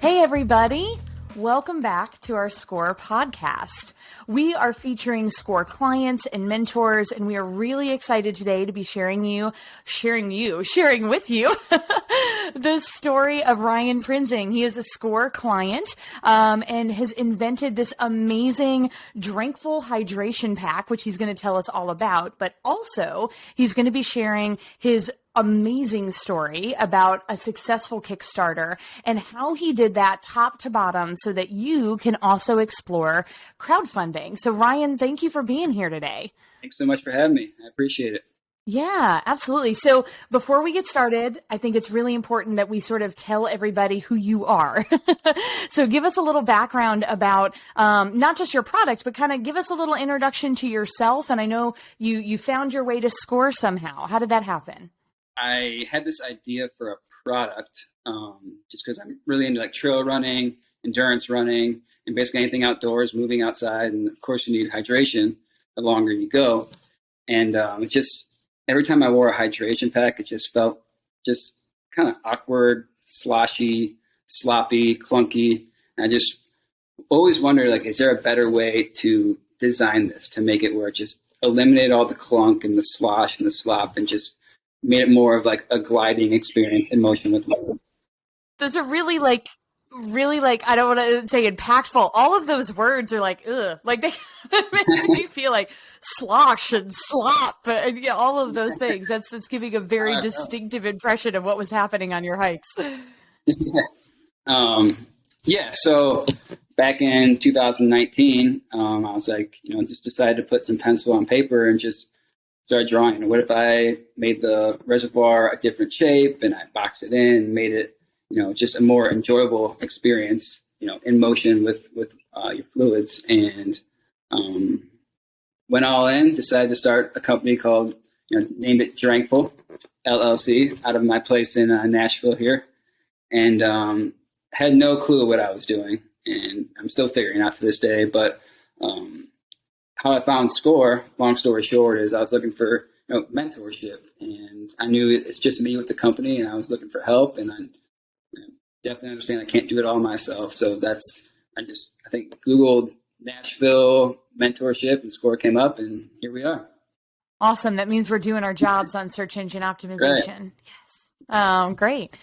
Hey, everybody. Welcome back to our SCORE podcast. We are featuring SCORE clients and mentors, and we are really excited today to be sharing with you the story of Ryan Prinzing. He is a SCORE client and has invented this amazing Drinkful hydration pack, which he's going to tell us all about, but also he's going to be sharing his amazing story about a successful Kickstarter and how he did that top to bottom so that you can also explore crowdfunding. So Ryan, thank you for being here today. Thanks so much for having me. I appreciate it. Yeah, absolutely. So before we get started, I think it's really important that we sort of tell everybody who you are. So give us a little background about not just your product, but kind of give us a little introduction to yourself. And I know you found your way to SCORE somehow. How did that happen? I had this idea for a product just because I'm really into like trail running, endurance running, and basically anything outdoors, moving outside. And of course, you need hydration the longer you go. And it just, every time I wore a hydration pack, it just felt just kind of awkward, sloshy, sloppy, clunky. And I just always wondered, like, is there a better way to design this to make it where it just eliminate all the clunk and the slosh and the slop and just made it more of like a gliding experience in motion with water. Those are really like, I don't want to say impactful. All of those words are like, ugh, like they make me feel like slosh and slop, and yeah, all of those things. That's giving a very distinctive impression of what was happening on your hikes. So back in 2019, I was like, just decided to put some pencil on paper and just started drawing. What if I made the reservoir a different shape and I boxed it in and made it, just a more enjoyable experience, in motion with your fluids, and went all in, decided to start a company called, named it Drinkful LLC out of my place in Nashville here, and had no clue what I was doing. And I'm still figuring out to this day, but how I found SCORE, long story short, is I was looking for mentorship, and I knew it's just me with the company, and I was looking for help, and I definitely understand I can't do it all myself. So I think Googled Nashville mentorship, and SCORE came up, and here we are. Awesome. That means we're doing our jobs on search engine optimization. Yes. Great.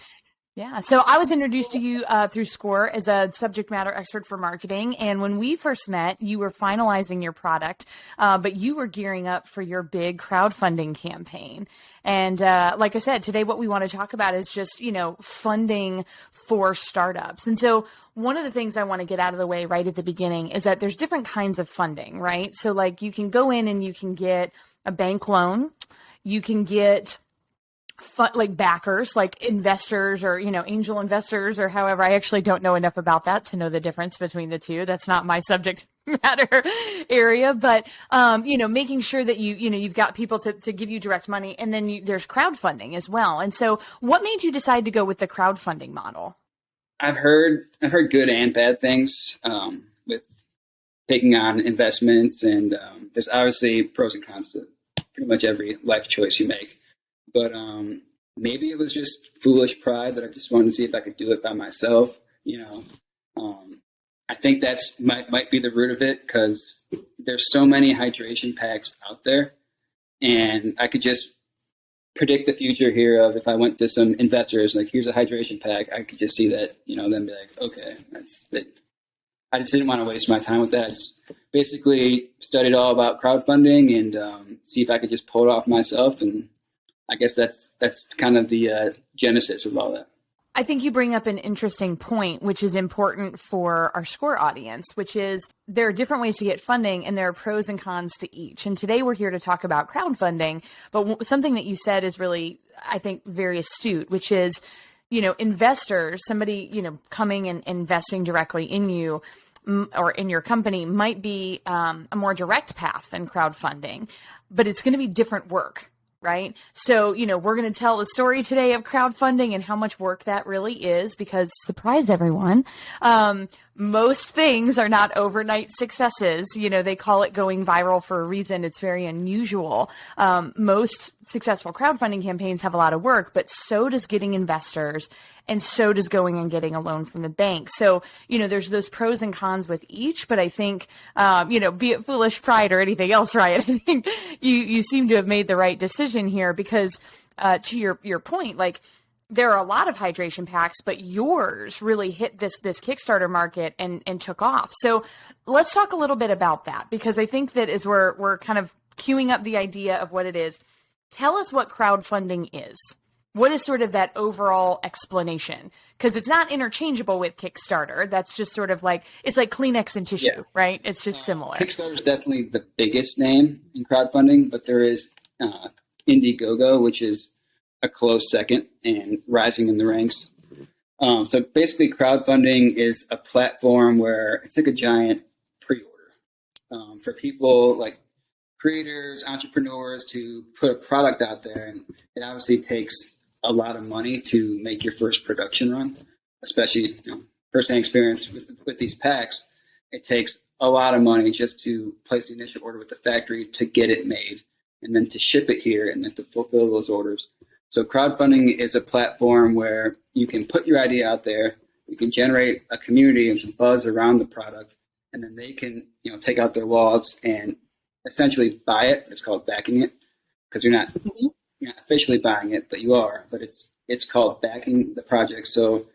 Yeah. So I was introduced to you through SCORE as a subject matter expert for marketing. And when we first met, you were finalizing your product, but you were gearing up for your big crowdfunding campaign. And like I said, today what we want to talk about is just, funding for startups. And so one of the things I want to get out of the way right at the beginning is that there's different kinds of funding, right? So like you can go in and you can get a bank loan, you can get like backers, like investors or, angel investors or however. I actually don't know enough about that to know the difference between the two. That's not my subject matter area, but, making sure that you've got people to give you direct money. And then there's crowdfunding as well. And so what made you decide to go with the crowdfunding model? I've heard good and bad things with taking on investments. And there's obviously pros and cons to pretty much every life choice you make. But maybe it was just foolish pride that I just wanted to see if I could do it by myself. I think that's might be the root of it, because there's so many hydration packs out there, and I could just predict the future here of if I went to some investors, like, here's a hydration pack, I could just see that, then be like, okay, that's it. I just didn't want to waste my time with that. I just basically studied all about crowdfunding and see if I could just pull it off myself, and I guess that's kind of the genesis of all that. I think you bring up an interesting point, which is important for our SCORE audience, which is there are different ways to get funding and there are pros and cons to each. And today we're here to talk about crowdfunding, but something that you said is really, I think, very astute, which is, investors, somebody, coming and investing directly in you or in your company might be a more direct path than crowdfunding, but it's going to be different work. right? So, we're going to tell the story today of crowdfunding and how much work that really is, because surprise everyone, most things are not overnight successes. They call it going viral for a reason. It's very unusual. Most successful crowdfunding campaigns have a lot of work, but so does getting investors, and so does going and getting a loan from the bank. So, there's those pros and cons with each, but I think, be it foolish pride or anything else, Ryan, I think you seem to have made the right decision here, because to your point, like, there are a lot of hydration packs, but yours really hit this Kickstarter market and took off. So let's talk a little bit about that, because I think that as we're kind of queuing up the idea of what it is, tell us what crowdfunding is. What is sort of that overall explanation? Because it's not interchangeable with Kickstarter. That's just sort of like, it's like Kleenex and tissue, right? It's just similar. Kickstarter is definitely the biggest name in crowdfunding, but there is Indiegogo, which is a close second and rising in the ranks. So basically, crowdfunding is a platform where it's like a giant pre-order for people like creators, entrepreneurs to put a product out there. And it obviously takes a lot of money to make your first production run, especially first-hand experience with these packs. It takes a lot of money just to place the initial order with the factory, to get it made, and then to ship it here, and then to fulfill those orders. So crowdfunding is a platform where you can put your idea out there, you can generate a community and some buzz around the product, and then they can take out their wallets and essentially buy it. It's called backing it, because you're not officially buying it, but you are. But it's called backing the project. So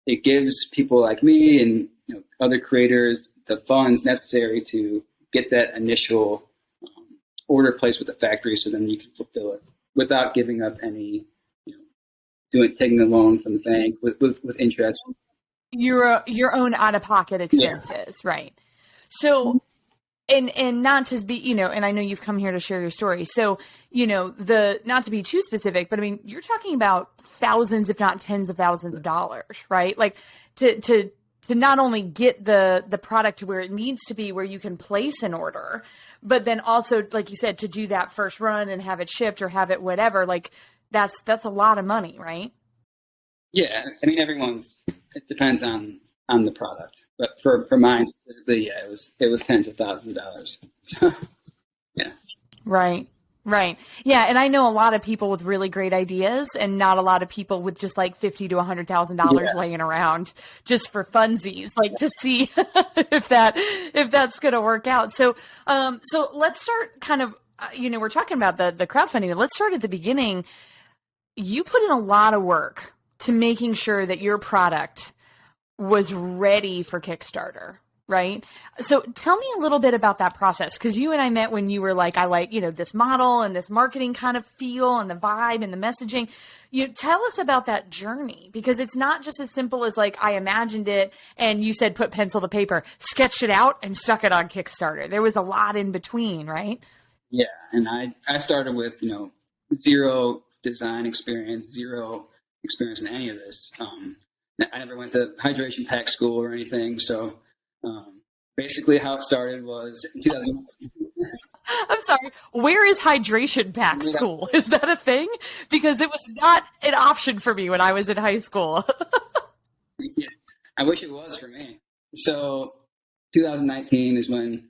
it gives people like me and other creators the funds necessary to get that initial order placed with the factory, so then you can fulfill it without giving up any, taking a loan from the bank with interest. Your own out-of-pocket expenses, right? So, and not to be, and I know you've come here to share your story. So, not to be too specific, but I mean, you're talking about thousands, if not tens of thousands of dollars, right? Like to not only get the product to where it needs to be, where you can place an order, but then also, like you said, to do that first run and have it shipped or have it whatever, like that's a lot of money, right? Yeah. I mean, it depends on the product, but for mine specifically, yeah, it was tens of thousands of dollars. So, yeah. Right. Yeah. And I know a lot of people with really great ideas, and not a lot of people with just like $50,000 to $100,000 laying around just for funsies, like to see if that's going to work out. So let's start kind of, we're talking about the crowdfunding. Let's start at the beginning. You put in a lot of work to making sure that your product was ready for Kickstarter, right? So tell me a little bit about that process, because you and I met when you were like, I like, this model and this marketing kind of feel and the vibe and the messaging. You tell us about that journey, because it's not just as simple as like, I imagined it and you said, put pencil to paper, sketched it out and stuck it on Kickstarter. There was a lot in between, right? Yeah. And I started with, zero design experience, zero experience in any of this. I never went to hydration pack school or anything. So, basically how it started was in 2000. I'm sorry. Where is hydration pack school? Is that a thing? Because it was not an option for me when I was in high school. Yeah, I wish it was for me. So 2019 is when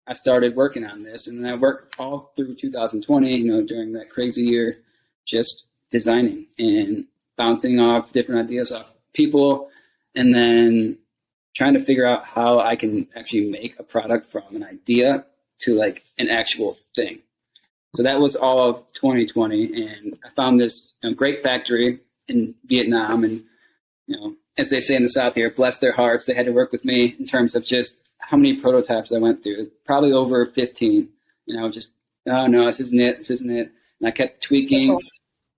I started working on this, and then I worked all through 2020, during that crazy year, just designing and bouncing off different ideas off people, and then trying to figure out how I can actually make a product from an idea to like an actual thing. So that was all of 2020. And I found this great factory in Vietnam. And, as they say in the South here, bless their hearts, they had to work with me in terms of just how many prototypes I went through. Probably over 15, just, oh no, this isn't it. And I kept tweaking.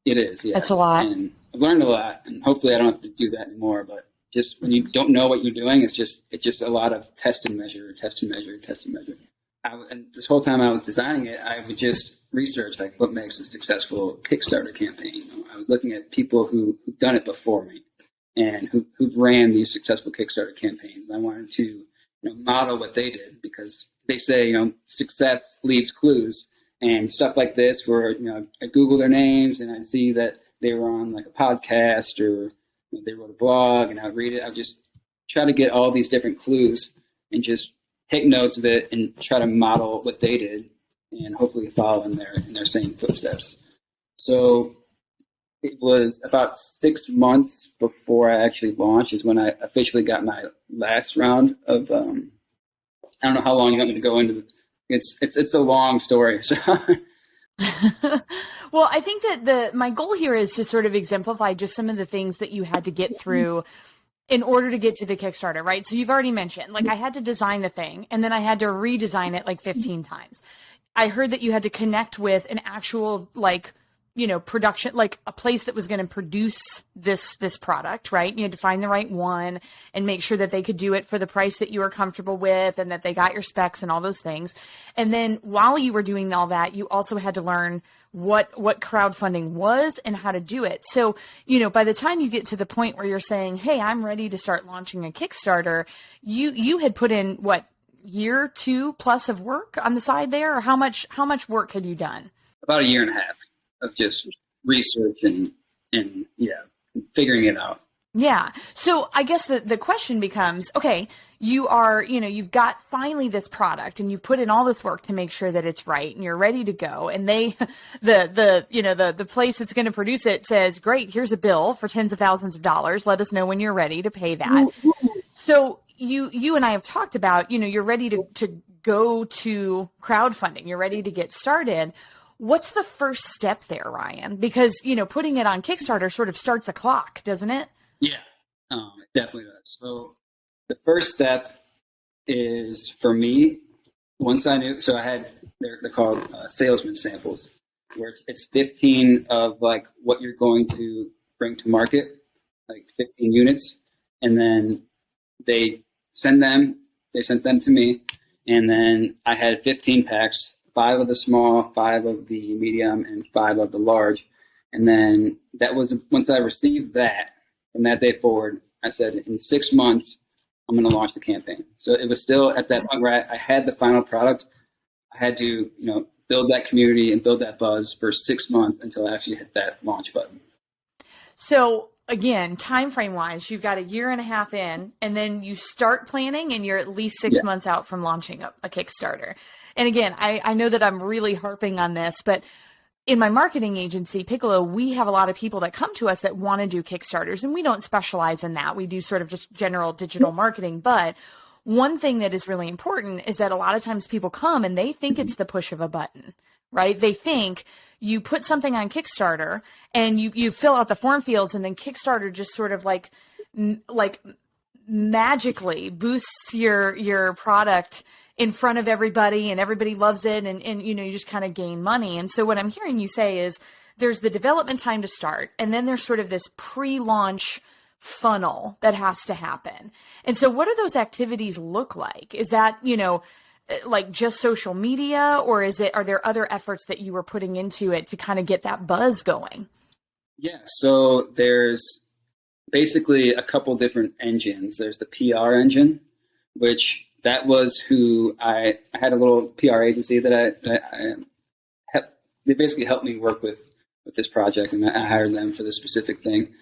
It is, yes. That's a lot. And I've learned a lot, and hopefully I don't have to do that anymore, but just when you don't know what you're doing, it's just a lot of test and measure. And this whole time I was designing it, I would just research like what makes a successful Kickstarter campaign. I was looking at people who've done it before me and who've ran these successful Kickstarter campaigns. And I wanted to model what they did, because they say success leaves clues, and stuff like this where, I Google their names and I'd see that they were on like a podcast or they wrote a blog, and I'd read it. I'd just try to get all these different clues and just take notes of it and try to model what they did and hopefully follow in their same footsteps. So it was about 6 months before I actually launched is when I officially got my last round of, I don't know how long you want me to go into. It's a long story. So. Well, I think that my goal here is to sort of exemplify just some of the things that you had to get through in order to get to the Kickstarter, right? So you've already mentioned, like, I had to design the thing and then I had to redesign it like 15 times. I heard that you had to connect with an actual, like, production, like a place that was going to produce this product, right? You had to find the right one and make sure that they could do it for the price that you were comfortable with and that they got your specs and all those things. And then while you were doing all that, you also had to learn what crowdfunding was and how to do it. So, by the time you get to the point where you're saying, hey, I'm ready to start launching a Kickstarter, you had put in what, year 2+ of work on the side there, or how much work had you done? About a year and a half of just research and figuring it out. Yeah. So I guess the question becomes, okay, you are, you've got finally this product and you've put in all this work to make sure that it's right and you're ready to go. And the place that's going to produce it says, great, here's a bill for tens of thousands of dollars. Let us know when you're ready to pay that. So you and I have talked about, you're ready to go to crowdfunding. You're ready to get started. What's the first step there, Ryan? Because, putting it on Kickstarter sort of starts a clock, doesn't it? Yeah, it definitely does. So the first step is for me, once I knew, so I had, they're called salesman samples, where it's 15 of like what you're going to bring to market, like 15 units. And then they sent them to me. And then I had 15 packs, 5 of the small, 5 of the medium, and 5 of the large. And then that was, once I received that, from that day forward, I said, in 6 months, I'm going to launch the campaign. So it was still at that point where I had the final product. I had to, build that community and build that buzz for 6 months until I actually hit that launch button. So again, time frame wise, you've got a year and a half in, and then you start planning and you're at least 6 months out from launching a Kickstarter. And again, I know that I'm really harping on this, but in my marketing agency, Piccolo, we have a lot of people that come to us that want to do Kickstarters, and we don't specialize in that. We do sort of just general digital marketing. But one thing that is really important is that a lot of times people come and they think it's the push of a button, right? They think you put something on Kickstarter and you fill out the form fields, and then Kickstarter just sort of like magically boosts your product in front of everybody and everybody loves it. And you just kind of gain money. And so what I'm hearing you say is there's the development time to start. And then there's sort of this pre-launch funnel that has to happen. And so what do those activities look like? Is that, like just social media, or are there other efforts that you were putting into it to kind of get that buzz going? Yeah. So there's basically a couple different engines. There's the PR engine, which that was who I had a little PR agency that they basically helped me work with this project, and I hired them for this specific thing.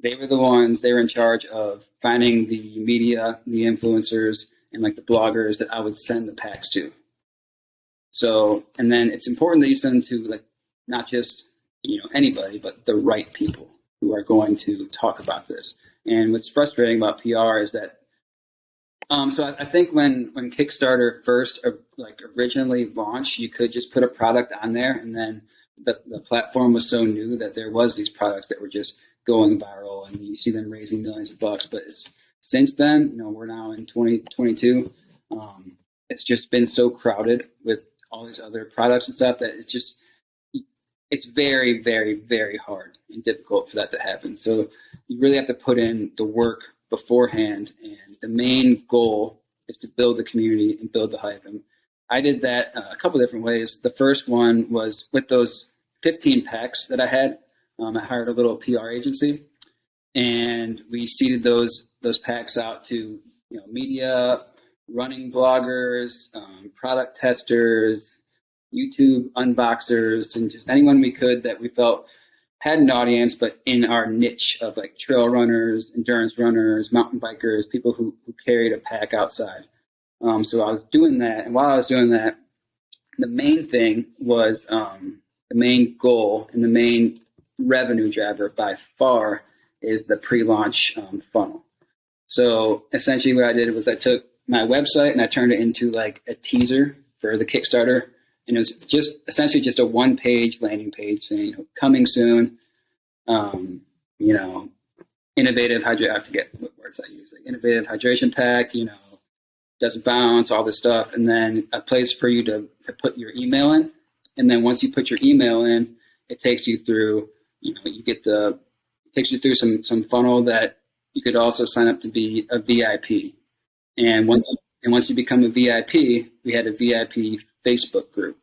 They were in charge of finding the media, the influencers, and like the bloggers that I would send the packs to. So, and then it's important that you send them to like, not just, anybody, but the right people who are going to talk about this. And what's frustrating about PR is that, so I think when Kickstarter first originally launched, you could just put a product on there, and then the platform was so new that there was these products that were just going viral, and you see them raising millions of bucks. But since then, we're now in 2022. It's just been so crowded with all these other products and stuff that it's very, very, very hard and difficult for that to happen. So you really have to put in the work beforehand, and the main goal is to build the community and build the hype. And I did that a couple different ways. The first one was with those 15 packs that I had. I hired a little PR agency, and we seeded those packs out to media, running bloggers, product testers, YouTube unboxers and just anyone we could that we felt had an audience, but in our niche of like trail runners, endurance runners, mountain bikers, people who carried a pack outside. So I was doing that. And while I was doing that, the main thing was the main goal and the main revenue driver by far is the pre-launch funnel. So essentially what I did was I took my website and I turned it into like a teaser for the Kickstarter. And it was just essentially just a one-page landing page saying, coming soon, innovative hydration, I forget what words I use, like innovative hydration pack, doesn't bounce, all this stuff. And then a place for you to put your email in. And then once you put your email in, it takes you through, it takes you through some funnel that you could also sign up to be a VIP. And once you become a VIP, we had a VIP Facebook group.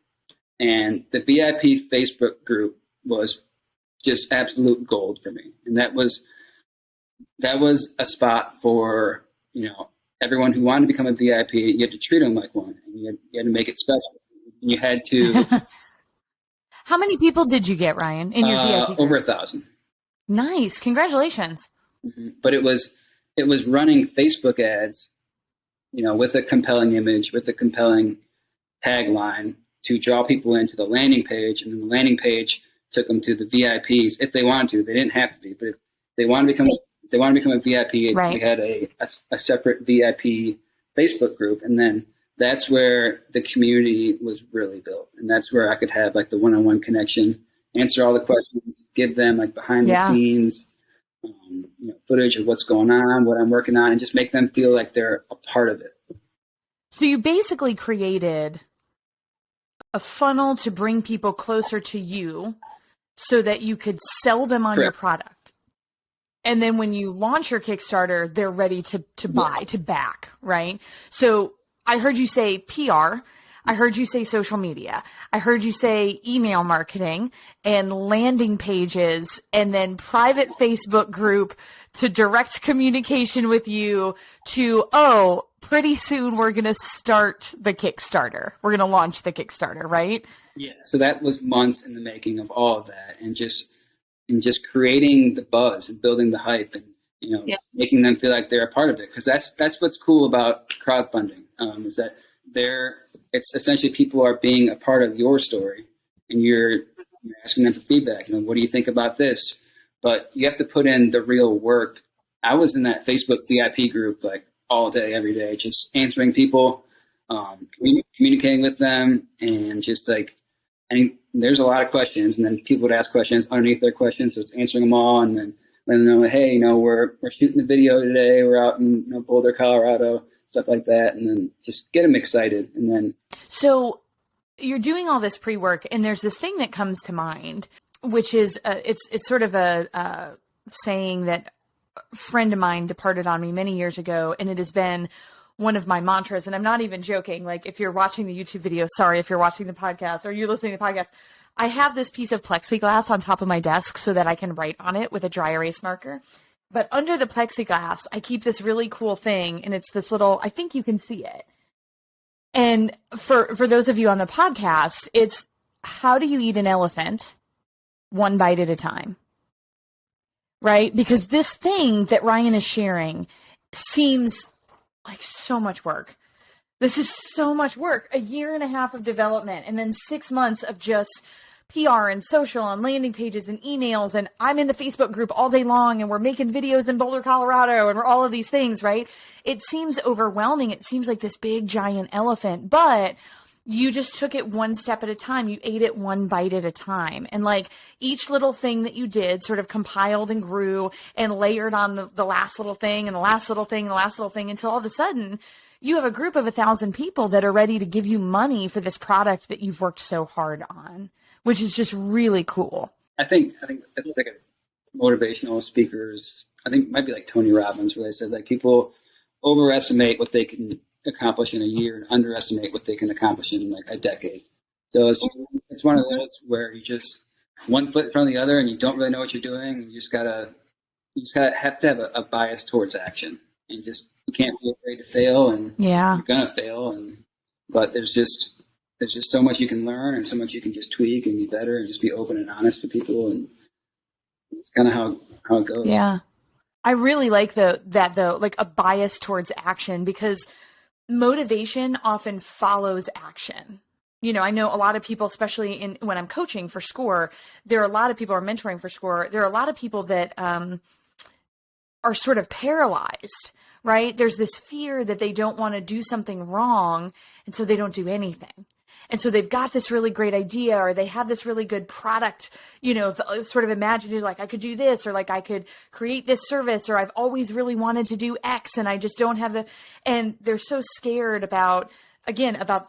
And the VIP Facebook group was just absolute gold for me. And that was a spot for, everyone who wanted to become a VIP. You had to treat them like one, and you had to make it special. And you had to. How many people did you get, Ryan, in your VIP group? Over 1,000. Nice. Congratulations. Mm-hmm. But it was running Facebook ads, with a compelling image, with a compelling tagline to draw people into the landing page. And then the landing page took them to the VIPs if they wanted to. They didn't have to be, but if they wanted to become a VIP, right. We had a separate VIP Facebook group. And then that's where the community was really built. And that's where I could have like the one-on-one connection, answer all the questions, give them like behind the scenes, footage of what's going on, what I'm working on, and just make them feel like they're a part of it. So you basically created a funnel to bring people closer to you so that you could sell them on your product. And then when you launch your Kickstarter, they're ready to buy, to back, right? So I heard you say PR. I heard you say social media. I heard you say email marketing and landing pages and then private Facebook group to direct communication with you to, pretty soon we're going to start the Kickstarter. We're going to launch the Kickstarter, right? Yeah. So that was months in the making of all of that, and just creating the buzz and building the hype and, making them feel like they're a part of it. Cause that's what's cool about crowdfunding, is that it's essentially people are being a part of your story, and you're asking them for feedback. What do you think about this? But you have to put in the real work. I was in that Facebook VIP group like all day, every day, just answering people, communicating with them, and just like, there's a lot of questions, and then people would ask questions underneath their questions, so it's answering them all, and then letting them know, hey, we're shooting the video today, we're out in Boulder, Colorado, stuff like that, and then just get them excited. And then so you're doing all this pre-work, and there's this thing that comes to mind, which is it's sort of a saying that a friend of mine departed on me many years ago, and it has been one of my mantras. And I'm not even joking. Like, if you're watching the YouTube video, sorry, if you're watching the podcast or you're listening to the podcast, I have this piece of plexiglass on top of my desk so that I can write on it with a dry erase marker. But under the plexiglass, I keep this really cool thing, and it's this little, I think you can see it. And for those of you on the podcast, it's how do you eat an elephant one bite at a time, right? Because this thing that Ryan is sharing seems like so much work. This is so much work, 1.5 years of development, and then 6 months of just PR and social and landing pages and emails. And I'm in the Facebook group all day long, and we're making videos in Boulder, Colorado, and we're all of these things, right? It seems overwhelming. It seems like this big giant elephant, but you just took it one step at a time. You ate it one bite at a time. And like each little thing that you did sort of compiled and grew and layered on the last little thing and the last little thing and the last little thing until all of a sudden you have a group of 1,000 people that are ready to give you money for this product that you've worked so hard on, which is just really cool. I think that's like a motivational speakers. I think it might be like Tony Robbins, where they said like people overestimate what they can accomplish in a year and underestimate what they can accomplish in like a decade. So it's one of those where you just one foot in front of the other, and you don't really know what you're doing. And you just gotta have to have a bias towards action, and just you can't be afraid to fail, and yeah, you're gonna fail, but there's just there's just so much you can learn and so much you can just tweak and be better and just be open and honest with people. And it's kind of how it goes. Yeah. I really like like a bias towards action, because motivation often follows action. I know a lot of people, especially when I'm coaching for SCORE, there are a lot of people, or mentoring for SCORE, there are a lot of people that are sort of paralyzed, right? There's this fear that they don't want to do something wrong, and so they don't do anything. And so they've got this really great idea, or they have this really good product, sort of imagined, like I could do this, or like I could create this service, or I've always really wanted to do X and I just don't have and they're so scared about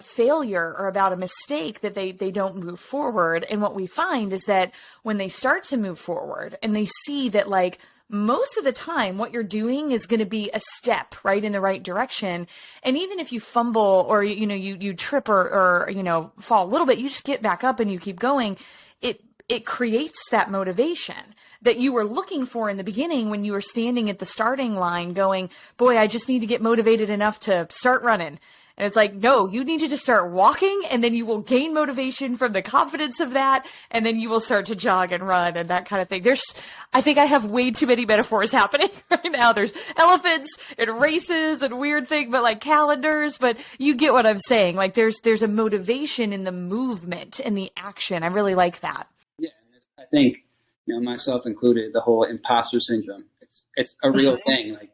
failure or about a mistake that they don't move forward. And what we find is that when they start to move forward and they see that, like, most of the time what you're doing is going to be a step right in the right direction. And even if you fumble or, you trip or fall a little bit, you just get back up and you keep going. It creates that motivation that you were looking for in the beginning when you were standing at the starting line going, boy, I just need to get motivated enough to start running. And it's like, no, you need to just start walking, and then you will gain motivation from the confidence of that. And then you will start to jog and run and that kind of thing. I think I have way too many metaphors happening right now. There's elephants and races and weird thing, but like calendars, but you get what I'm saying. Like there's a motivation in the movement and the action. I really like that. Yeah. I think, myself included, the whole imposter syndrome. It's a real thing. Like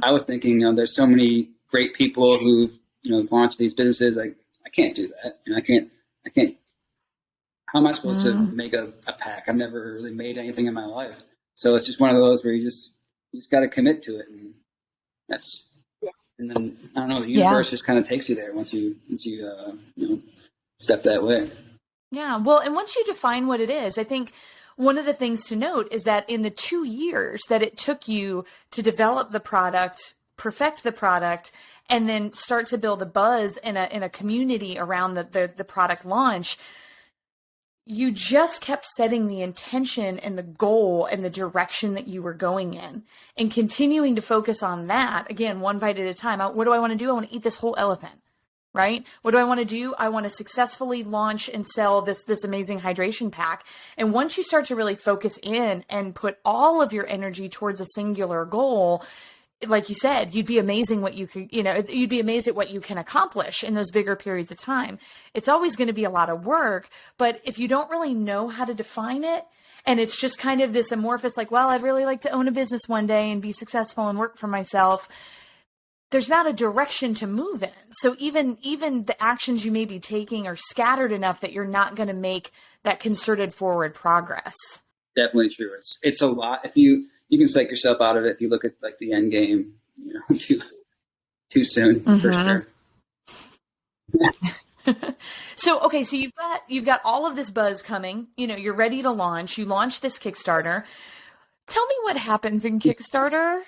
I was thinking, there's so many great people who launched these businesses. Like, I can't do that, and I can't. How am I supposed to make a pack? I've never really made anything in my life, so it's just one of those where you just got to commit to it, and and then I don't know, the universe just kind of takes you there once you step that way. Yeah, well, and once you define what it is, I think one of the things to note is that in the 2 years that it took you to develop the product, perfect the product, and then start to build a buzz in a community around the product launch, you just kept setting the intention and the goal and the direction that you were going in, and continuing to focus on that. Again, one bite at a time. What do I want to do? I want to eat this whole elephant, right? What do I want to do? I want to successfully launch and sell this amazing hydration pack. And once you start to really focus in and put all of your energy towards a singular goal, like you said, you'd be amazing what you could, you'd be amazed at what you can accomplish in those bigger periods of time. It's always going to be a lot of work, but if you don't really know how to define it, and it's just kind of this amorphous, like, well, I'd really like to own a business one day and be successful and work for myself, there's not a direction to move in. So even the actions you may be taking are scattered enough that you're not going to make that concerted forward progress. Definitely true. It's a lot. If you can psych yourself out of it if you look at like the end game, too soon for sure. So you've got all of this buzz coming. You're ready to launch. You launch this Kickstarter. Tell me what happens in Kickstarter.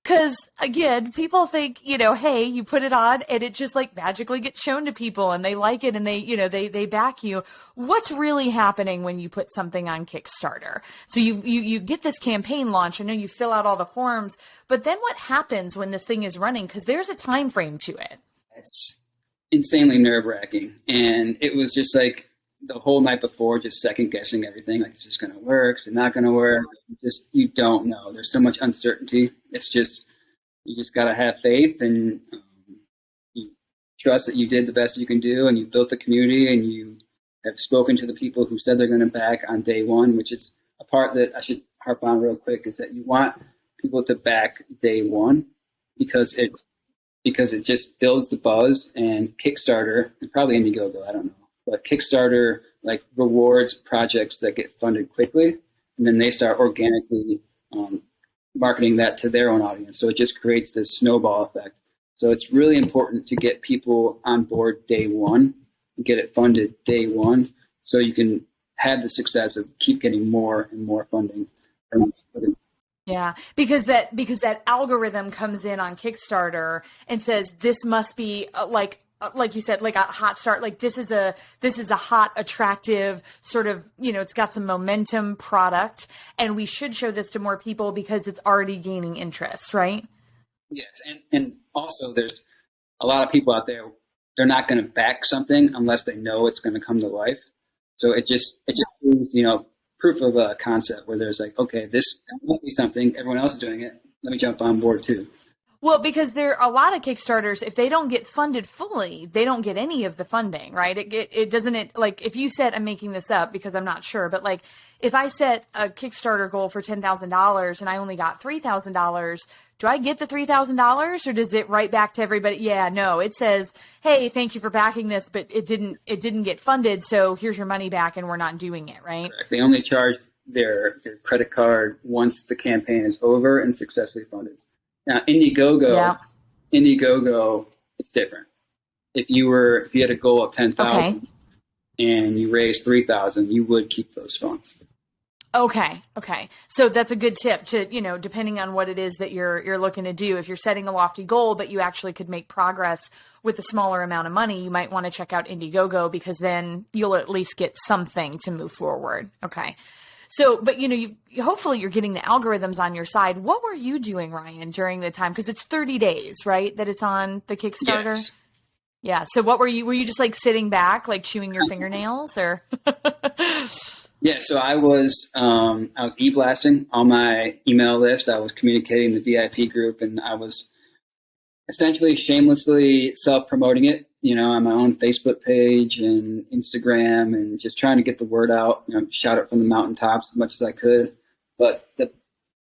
Because again, people think, hey, you put it on and it just like magically gets shown to people and they like it and they back you. What's really happening when you put something on Kickstarter? So you get this campaign launch. I know you fill out all the forms, but then what happens when this thing is running? Because there's a time frame to it. It's insanely nerve-wracking. And it was just like the whole night before, just second guessing everything. Like, is this going to work? Is it not going to work? You don't know. There's so much uncertainty. It's just, you just got to have faith and you trust that you did the best you can do, and you built the community, and you have spoken to the people who said they're going to back on day one, which is a part that I should harp on real quick, is that you want people to back day one because it just builds the buzz. And Kickstarter, and probably Indiegogo, I don't know, but Kickstarter like rewards projects that get funded quickly, and then they start organically marketing that to their own audience. So it just creates this snowball effect. So it's really important to get people on board day one and get it funded day one, so you can have the success of keep getting more and more funding. Yeah, because that algorithm comes in on Kickstarter and says this must be like you said, like a hot start. Like this is a hot, attractive sort of, it's got some momentum product, and we should show this to more people because it's already gaining interest, right? Yes, and also there's a lot of people out there they're not going to back something unless they know it's going to come to life. So it just proves, proof of a concept where there's like, okay, this must be something. Everyone else is doing it. Let me jump on board too. Well, because there are a lot of Kickstarters, if they don't get funded fully, they don't get any of the funding, right? It doesn't, like, if you said, I'm making this up because I'm not sure, but like, if I set a Kickstarter goal for $10,000 and I only got $3,000, do I get the $3,000 or does it right back to everybody? Yeah, no, it says, hey, thank you for backing this, but it didn't get funded. So here's your money back and we're not doing it, right? Correct. They only charge their credit card once the campaign is over and successfully funded. Now, Indiegogo, it's different. If you had a goal of 10,000 and you raised 3,000, you would keep those funds. Okay. So that's a good tip to, depending on what it is that you're looking to do. If you're setting a lofty goal, but you actually could make progress with a smaller amount of money, you might want to check out Indiegogo because then you'll at least get something to move forward. Okay. So, but hopefully you're getting the algorithms on your side. What were you doing, Ryan, during the time? Because it's 30 days, right? That it's on the Kickstarter? Yes. Yeah. So what were you just like sitting back, like chewing your fingernails or? Yeah. So I was e-blasting on my email list. I was communicating the VIP group and I was essentially shamelessly self-promoting it, on my own Facebook page and Instagram and just trying to get the word out, shout it from the mountaintops as much as I could. But the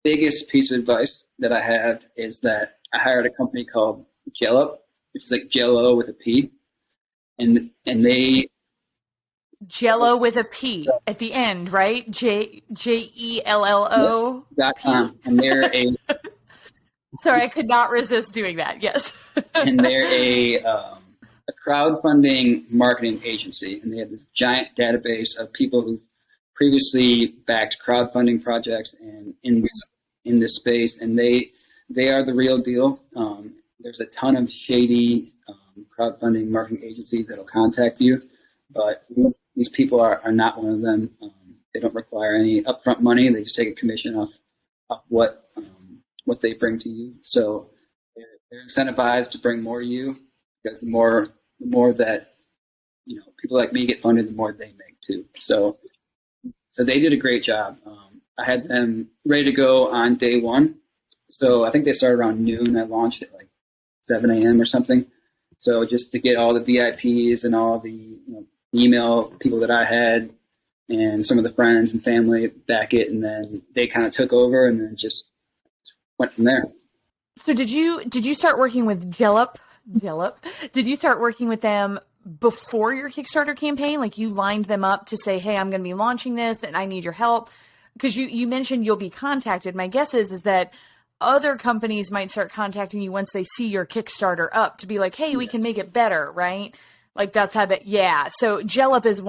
biggest piece of advice that I have is that I hired a company called Jellup, which is like Jello with a P. And they... Jello with a P at the end, right? JELLO. .com. And they're a... Sorry, I could not resist doing that. Yes. And they're a crowdfunding marketing agency, and they have this giant database of people who previously backed crowdfunding projects and in this space, and they are the real deal. There's a ton of shady crowdfunding marketing agencies that'll contact you, but these people are not one of them. They don't require any upfront money; they just take a commission off what they bring to you. So they're incentivized to bring more to you because the more that people like me get funded, the more they make too. So they did a great job. I had them ready to go on day one. So I think they started around noon. I launched at like 7 a.m. or something. So just to get all the VIPs and all the email people that I had and some of the friends and family back it, and then they kind of took over and then just went from there. So did you start working with Jellup? Did you start working with them before your Kickstarter campaign? Like you lined them up to say, hey, I'm going to be launching this and I need your help? Because you mentioned you'll be contacted. My guess is that other companies might start contacting you once they see your Kickstarter up to be like, hey, we can make it better, right? Like that's how that, yeah. So Jellup is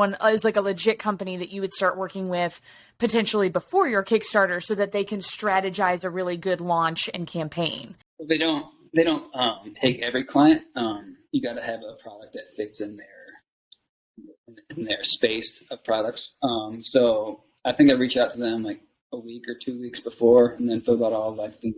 like a legit company that you would start working with potentially before your Kickstarter so that they can strategize a really good launch and campaign. Well, they don't take every client. You got to have a product that fits in their space of products. So I think I reached out to them like a week or 2 weeks before, and then filled out all like the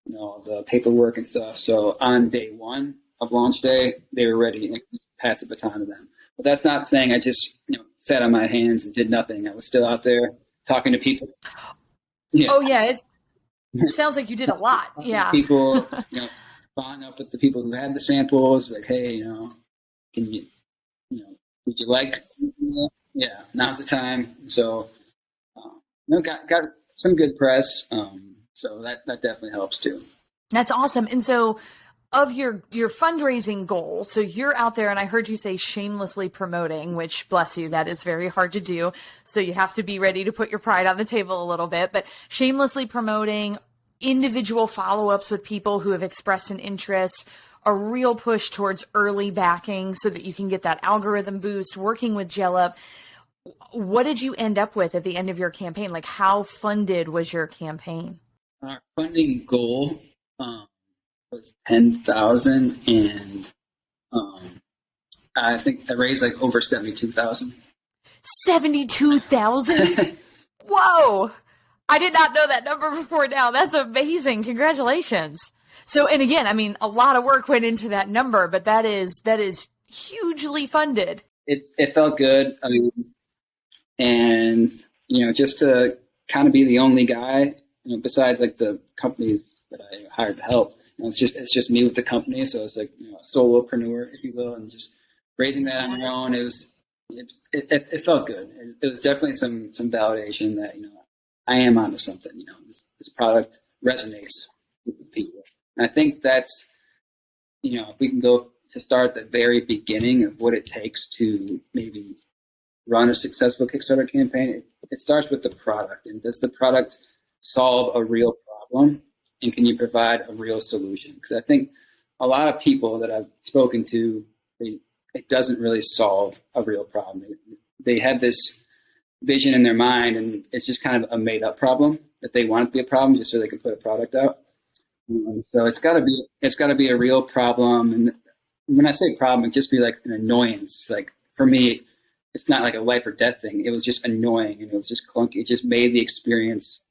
the paperwork and stuff. So on day one of launch day, they were ready and pass the baton to them. But that's not saying I just sat on my hands and did nothing. I was still out there talking to people. Yeah. Oh yeah, it sounds like you did a lot. Yeah. People, following up with the people who had the samples, like, hey, can you, would you like? Yeah, now's the time. So, got some good press. So that definitely helps too. That's awesome. And so, of your fundraising goal, so you're out there, and I heard you say shamelessly promoting, which, bless you, that is very hard to do. So you have to be ready to put your pride on the table a little bit, but shamelessly promoting, individual follow-ups with people who have expressed an interest, a real push towards early backing so that you can get that algorithm boost, working with Jellup. What did you end up with at the end of your campaign? Like, how funded was your campaign? Our funding goal was 10,000, and I think I raised like over 72,000. 72,000? Whoa! I did not know that number before now. That's amazing. Congratulations. So, and again, I mean, a lot of work went into that number, but that is hugely funded. It felt good. I mean, and just to kind of be the only guy, besides like the companies that I hired to help, it's just me with the company. So it's like a solopreneur, if you will, and just raising that on your own. It felt good. It was definitely some validation that I am onto something. This product resonates with people, and I think that's if we can go to start at the very beginning of what it takes to maybe run a successful Kickstarter campaign, it starts with the product. And does the product solve a real problem? And can you provide a real solution? Because I think a lot of people that I've spoken to, it doesn't really solve a real problem. They have this vision in their mind, and it's just kind of a made-up problem that they want it to be a problem just so they can put a product out. So it's got to be a real problem. And when I say problem, it just be like an annoyance. Like for me, it's not like a life or death thing. It was just annoying and it was just clunky. It just made the experience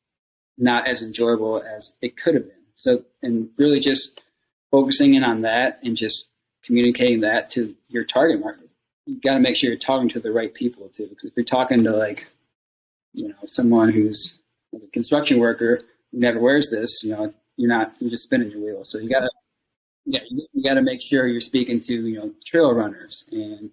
not as enjoyable as it could have been. So, and really just focusing in on that and just communicating that to your target market. You got to make sure you're talking to the right people too. Because if you're talking to like, someone who's like a construction worker who never wears this, you're just spinning your wheels. So you got to make sure you're speaking to, trail runners and,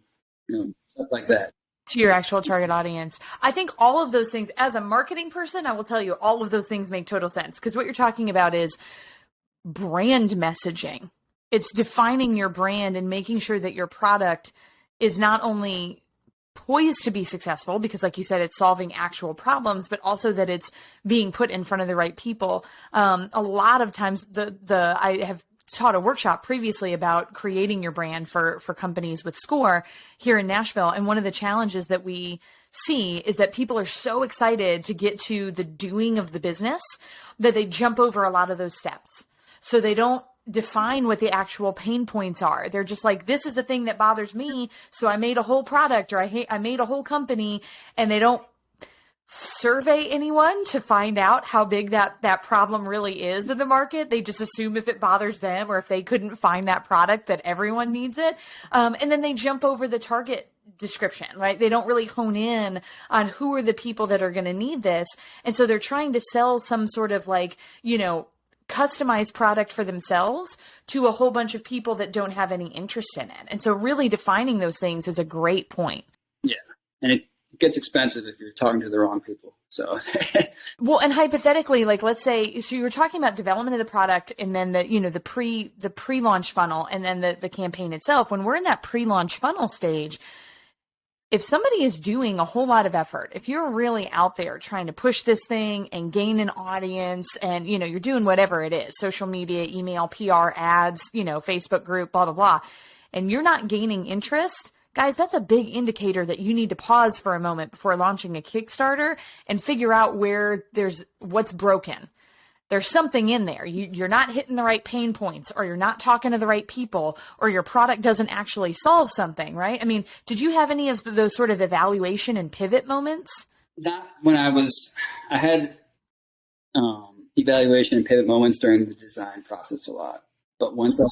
stuff like that. To your actual target audience. I think all of those things, as a marketing person, I will tell you all of those things make total sense, because what you're talking about is brand messaging. It's defining your brand and making sure that your product is not only poised to be successful, because like you said, it's solving actual problems, but also that it's being put in front of the right people. A lot of times I have taught a workshop previously about creating your brand for companies with SCORE here in Nashville. And one of the challenges that we see is that people are so excited to get to the doing of the business that they jump over a lot of those steps. So they don't define what the actual pain points are. They're just like, this is a thing that bothers me, so I made a whole product, or I made a whole company, and they don't survey anyone to find out how big that problem really is in the market. They just assume if it bothers them, or if they couldn't find that product, that everyone needs it. And then they jump over the target description, right? They don't really hone in on who are the people that are going to need this. And so they're trying to sell some sort of like, customized product for themselves to a whole bunch of people that don't have any interest in it. And so really defining those things is a great point. Yeah. And it gets expensive if you're talking to the wrong people. So, well, and hypothetically, like, let's say, so you were talking about development of the product, and then the pre-launch funnel, and then the campaign itself. When we're in that pre-launch funnel stage, if somebody is doing a whole lot of effort, if you're really out there trying to push this thing and gain an audience, and, you're doing whatever it is, social media, email, PR, ads, Facebook group, blah, blah, blah, and you're not gaining interest, guys, that's a big indicator that you need to pause for a moment before launching a Kickstarter and figure out what's broken. There's something in there. You're not hitting the right pain points, or you're not talking to the right people, or your product doesn't actually solve something, right? I mean, did you have any of those sort of evaluation and pivot moments? Not when I had evaluation and pivot moments during the design process a lot. But once I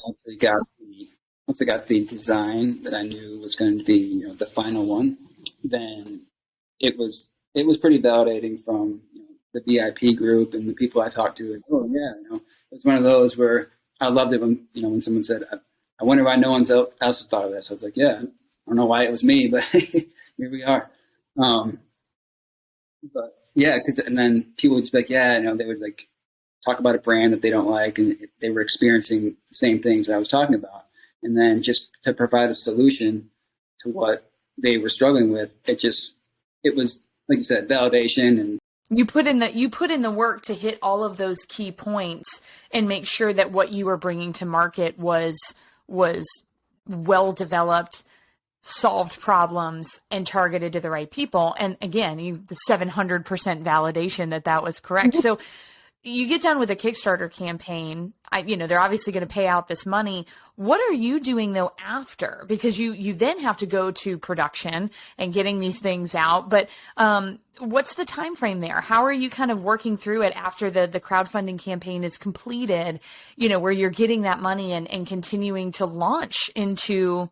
got the design that I knew was going to be, the final one, then it was pretty validating from the VIP group and the people I talked to. Like, oh yeah, it was one of those where I loved it when when someone said, "I wonder why no one else has thought of this." I was like, yeah, I don't know why it was me, but here we are. But yeah, and then people would just be like, yeah, they would like talk about a brand that they don't like, and they were experiencing the same things that I was talking about. And then just to provide a solution to what they were struggling with, it was, like you said, validation. And you put in the work to hit all of those key points and make sure that what you were bringing to market was well developed, solved problems, and targeted to the right people. And again, the 700% validation that was correct. So you get done with a Kickstarter campaign, they're obviously going to pay out this money. What are you doing though after? Because you then have to go to production and getting these things out. But what's the time frame there? How are you kind of working through it after the crowdfunding campaign is completed, where you're getting that money and continuing to launch into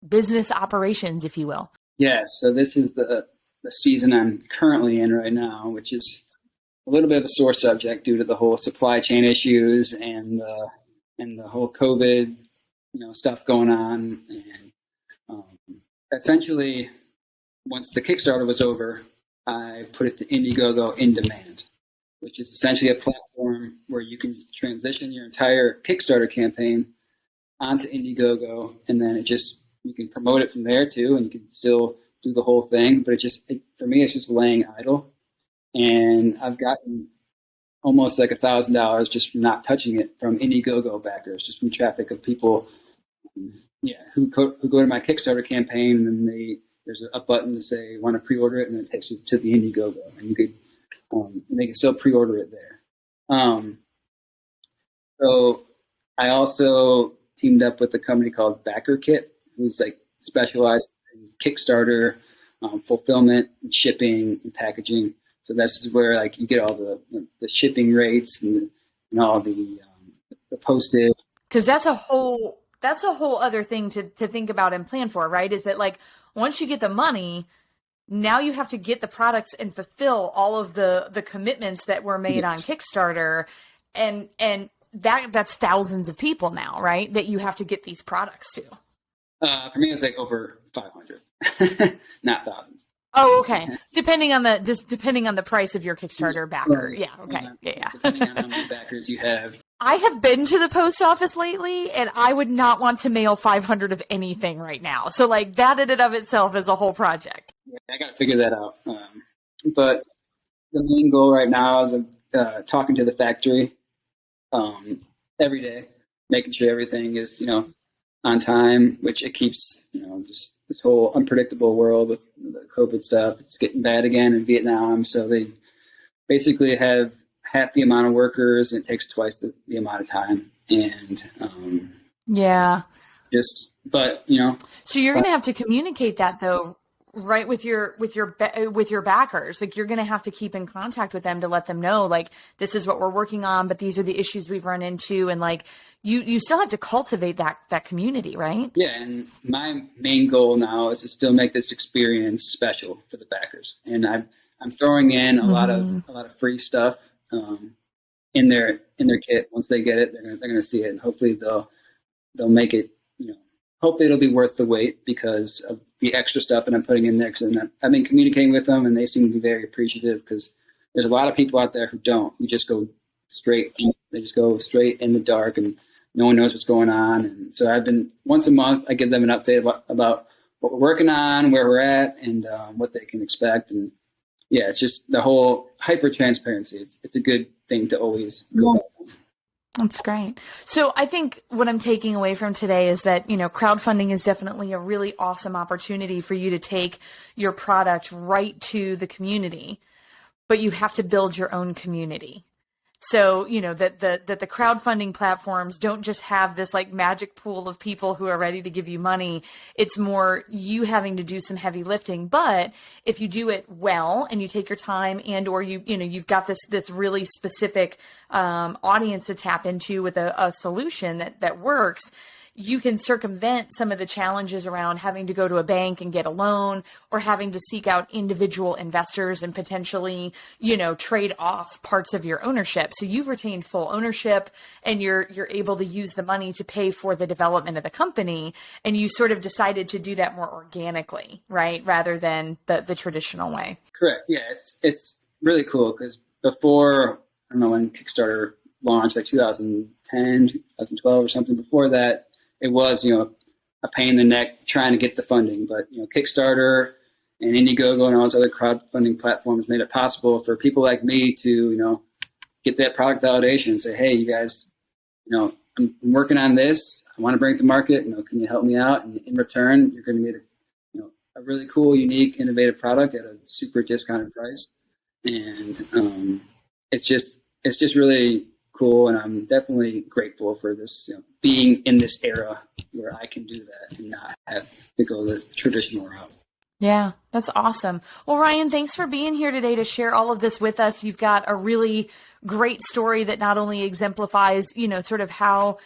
business operations, if you will? Yeah, so this is the season I'm currently in right now, which is a little bit of a sore subject due to the whole supply chain issues and the whole COVID, stuff going on. And essentially, once the Kickstarter was over, I put it to Indiegogo in demand, which is essentially a platform where you can transition your entire Kickstarter campaign onto Indiegogo, and then you can promote it from there too, and you can still do the whole thing. But for me, it's just laying idle, and I've gotten almost like $1,000 just from not touching it from Indiegogo backers, just from traffic of people, who go to my Kickstarter campaign, and then there's a button to say want to pre-order it, and then it takes you to the Indiegogo, and you could and they can still pre-order it there. So I also teamed up with a company called Backer Kit, who's like specialized in Kickstarter fulfillment and shipping and packaging. So this is where like you get all the shipping rates and all the postage. Because that's a whole other thing to think about and plan for, right? Is that like once you get the money, now you have to get the products and fulfill all of the commitments that were made on Kickstarter, and that's thousands of people now, right? That you have to get these products to. For me, it's like over 500, not thousands. Oh, okay. Depending on the price of your Kickstarter backer. Right. Yeah. Okay. Yeah. Depending on how many backers you have. I have been to the post office lately, and I would not want to mail 500 of anything right now. So like that in and of itself is a whole project. Yeah, I got to figure that out. But the main goal right now is talking to the factory every day, making sure everything is, on time, which it keeps, just this whole unpredictable world with the COVID stuff. It's getting bad again in Vietnam. So they basically have half the amount of workers, and it takes twice the amount of time. And so you're going to have to communicate that though, right? With your backers, like you're going to have to keep in contact with them to let them know, like, this is what we're working on, but these are the issues we've run into. And like, you still have to cultivate that community, right? Yeah. And my main goal now is to still make this experience special for the backers. And I'm throwing in a lot of free stuff in their kit. Once they get it, they're going to see it, and hopefully they'll make it, hopefully it'll be worth the wait because of the extra stuff that I'm putting in there. Because I've been communicating with them, and they seem to be very appreciative, because there's a lot of people out there who don't. They just go straight in the dark, and no one knows what's going on. And so once a month, I give them an update about what we're working on, where we're at, and what they can expect. And yeah, it's just the whole hyper transparency. It's a good thing to always go back on. That's great. So I think what I'm taking away from today is that, crowdfunding is definitely a really awesome opportunity for you to take your product right to the community, but you have to build your own community. So, that the crowdfunding platforms don't just have this like magic pool of people who are ready to give you money. It's more you having to do some heavy lifting. But if you do it well and you take your time, and or you've got this really specific audience to tap into with a solution that works, you can circumvent some of the challenges around having to go to a bank and get a loan, or having to seek out individual investors and potentially, trade off parts of your ownership. So you've retained full ownership, and you're able to use the money to pay for the development of the company. And you sort of decided to do that more organically, right? Rather than the traditional way. Correct. Yeah. It's really cool, because before, I don't know when Kickstarter launched, like 2010, 2012 or something, before that, it was, a pain in the neck trying to get the funding. But, Kickstarter and Indiegogo and all those other crowdfunding platforms made it possible for people like me to, get that product validation and say, hey, you guys, I'm working on this. I want to bring it to market. Can you help me out? And in return, you're going to get a really cool, unique, innovative product at a super discounted price. And it's just really cool, and I'm definitely grateful for this, being in this era where I can do that and not have to go the traditional route. Yeah, that's awesome. Well, Ryan, thanks for being here today to share all of this with us. You've got a really great story that not only exemplifies, sort of how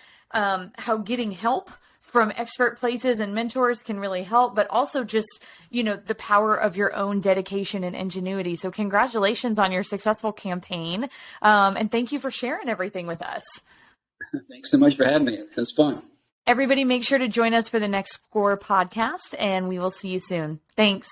getting help from expert places and mentors can really help, but also just, the power of your own dedication and ingenuity. So congratulations on your successful campaign. And thank you for sharing everything with us. Thanks so much for having me. It was fun. Everybody make sure to join us for the next SCORE podcast, and we will see you soon. Thanks.